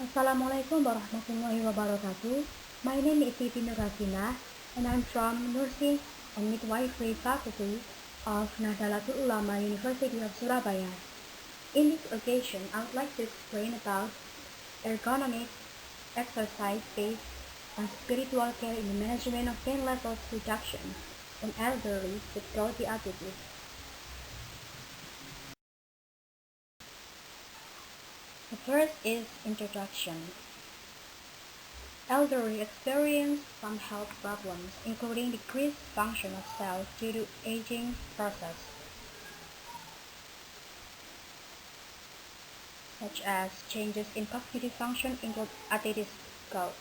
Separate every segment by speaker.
Speaker 1: Assalamualaikum warahmatullahi wabarakatuh. My name is Siti Hasina, and I'm from Nursing and Midwifery Faculty of Nahdlatul Ulama University of Surabaya. In this occasion, I would like to explain about ergonomic exercise based on spiritual care in the management of pain levels reduction in elderly with gouty attitude. The first is introduction. Elderly experience some health problems, including decreased function of cells due to aging process, such as changes in cognitive function include arthritis gout.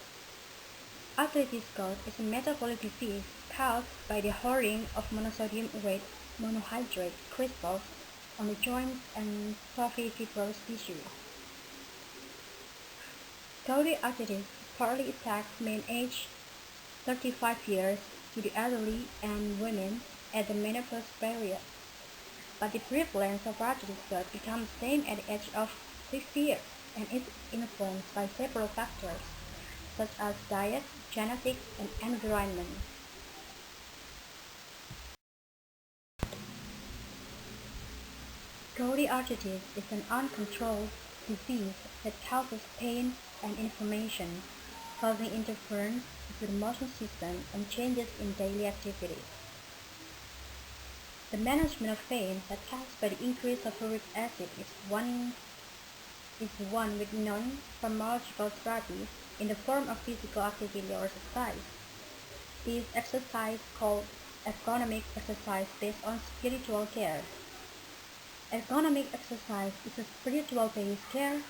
Speaker 1: Arthritis gout is a metabolic disease caused by the hoarding of monosodium urate monohydrate crystals on the joints and soft fibrous tissue. Gouty arthritis partly attacks men aged 35 years to the elderly and women at the menopause period, but the prevalence of arthritis gout becomes the same at the age of 60 years and is influenced by several factors such as diet, genetics, and environment. Gouty arthritis is an uncontrolled disease that causes pain and inflammation, causing interference with the motion system and changes in daily activities. The management of pain that caused by the increase of uric acid is one with non-pharmacological therapy in the form of physical activity or exercise. This exercise called ergonomic exercise based on spiritual care. Ergonomic exercise is a spiritual-based care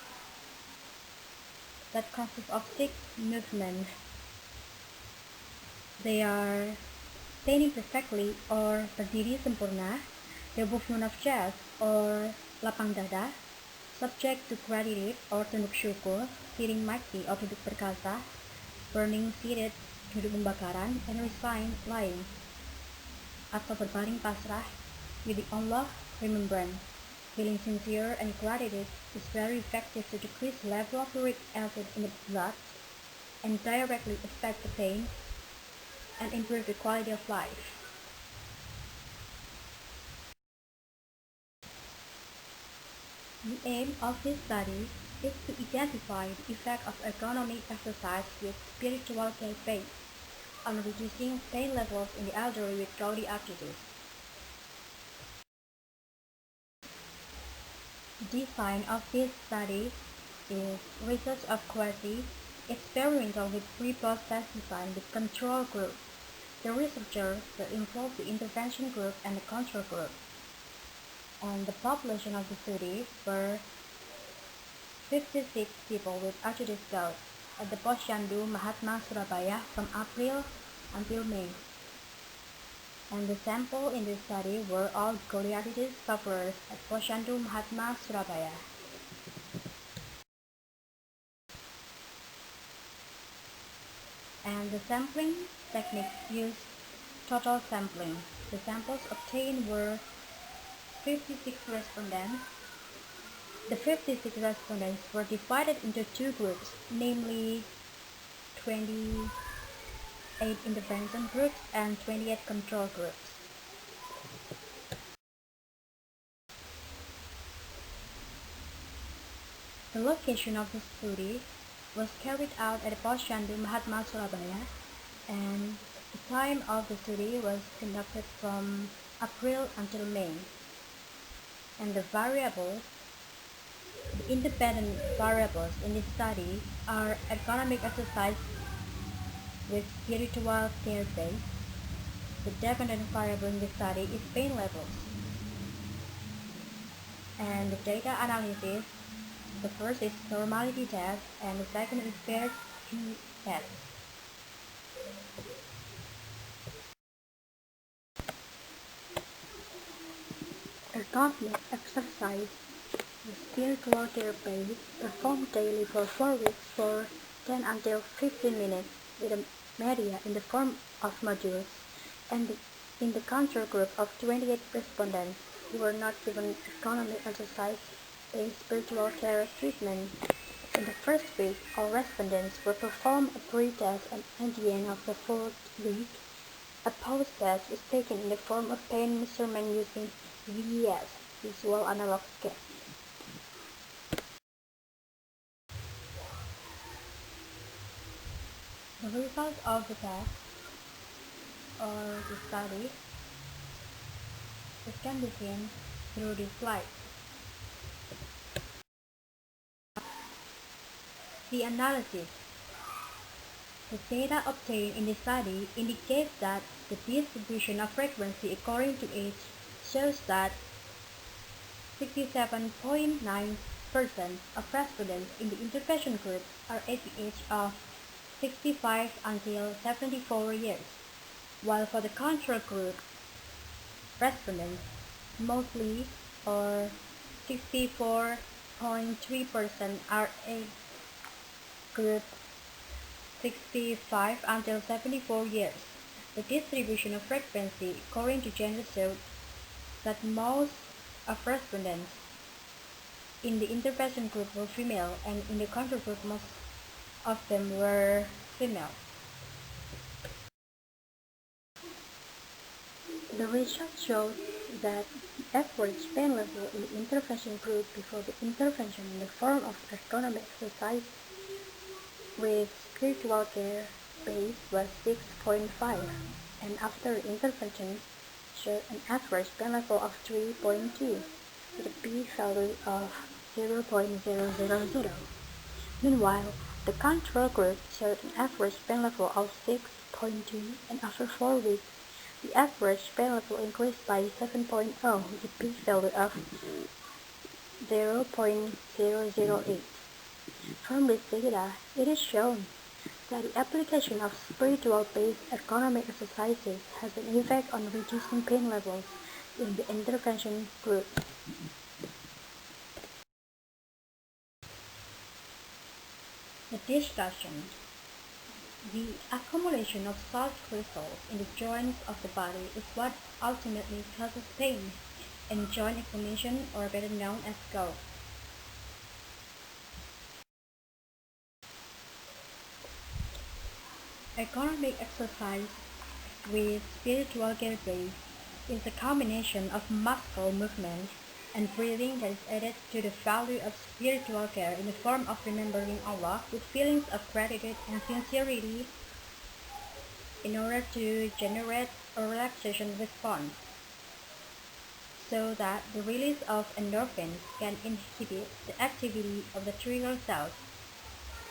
Speaker 1: that consists of 6 movements. They are standing perfectly or berdiri sempurna, the movement of chest or lapang dada, subject to gratitude or tunduk syukur, sitting mighty or duduk perkasa, burning seated, duduk pembakaran, and resign lying, atau berbaring pasrah, with Allah remembrance. Feeling sincere and gratitude is very effective to decrease the level of uric acid in the blood and directly affect the pain and improve the quality of life. The aim of this study is to identify the effect of ergonomic exercise with spiritual care based on reducing pain levels in the elderly with gouty arthritis. The design of this study is research of quality, experimental with pre-process design with control group. The researchers will involve the intervention group and the control group. And the population of the study were 56 people with arthritis gout at the Posyandu Mahatma Surabaya from April until May. And the sample in this study were all gouty arthritis sufferers at Posyandu Mahatma Surabaya. And the sampling technique used total sampling. The samples obtained were 56 respondents. The 56 respondents were divided into 2 groups, namely 28 intervention groups and 28 control groups. The location of the study was carried out at the Posyandu Mahatma Surabaya, and the time of the study was conducted from April until May. And the independent variables in this study are ergonomic exercise with spiritual care based. The dependent variable in this study is pain levels. And the data analysis, the first is normality test and the second is paired Q test. Ergonomic exercise with spiritual care based performed daily for 4 weeks for 10 until 15 minutes with a media in the form of modules, and in the control group of 28 respondents who were not given ergonomic exercise based spiritual care treatment. In the first week, all respondents will perform a pre-test, and at the end of the fourth week, a post-test is taken in the form of pain measurement using VES, visual analog scale. The results of the test or the study can be seen through this slide. The analysis. The data obtained in the study indicates that the distribution of frequency according to age shows that 67.9% of respondents in the intervention group are at the age of 65 until 74 years, while for the control group, respondents mostly or 64.3% are age group 65 until 74 years. The distribution of frequency according to gender showed that most of respondents in the intervention group were female, and in the control group most of them were female. The research showed that the average pain level in the intervention group before the intervention in the form of ergonomic exercise with spiritual care base was 6.5, and after intervention showed an average pain level of 3.2 with a p-value of 0.000. Meanwhile, the control group showed an average pain level of 6.2, and after 4 weeks, the average pain level increased by 7.0 with a p-value of 0.008. From this data, it is shown that the application of spiritual-based ergonomic exercises has an effect on reducing pain levels in the intervention group. The discussion. The accumulation of salt crystals in the joints of the body is what ultimately causes pain and joint inflammation, or better known as gout. Ergonomic exercise with spiritual care base is a combination of muscle movement and breathing that is added to the value of spiritual care in the form of remembering Allah with feelings of gratitude and sincerity in order to generate a relaxation response, so that the release of endorphins can inhibit the activity of the trigger cells.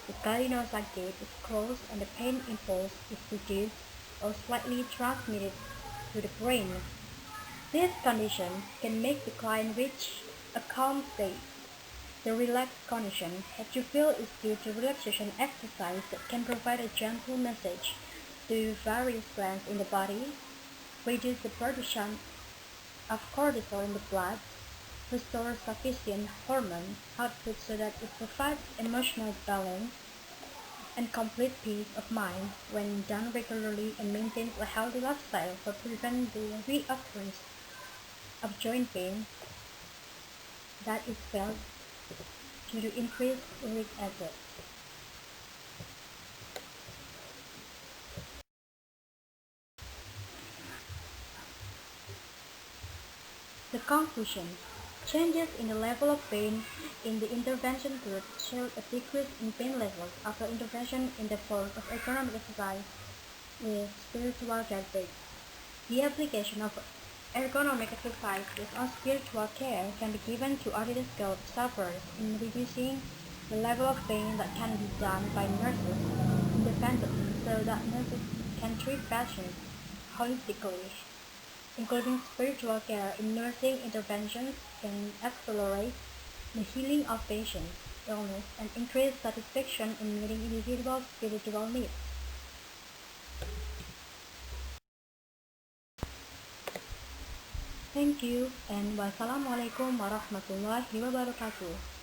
Speaker 1: The gallinosa gate is closed and the pain impulse is reduced or slightly transmitted to the brain. This condition can make the client reach a calm state. The relaxed condition that you feel is due to relaxation exercise that can provide a gentle message to various glands in the body, reduce the production of cortisol in the blood, restore sufficient hormone output so that it provides emotional balance and complete peace of mind when done regularly, and maintains a healthy lifestyle to prevent the reoccurrence of joint pain that is felt due to increased uric acid. The conclusion. Changes in the level of pain in the intervention group showed a decrease in pain levels after intervention in the form of ergonomic exercise with spiritual care base. The application of ergonomic exercise based on spiritual care can be given to arthritis gout sufferers in reducing the level of pain that can be done by nurses independently, so that nurses can treat patients holistically, including spiritual care in nursing interventions, can accelerate the healing of patients' illness and increase satisfaction in meeting individual spiritual needs. Thank you, and wassalamualaikum warahmatullahi wabarakatuh.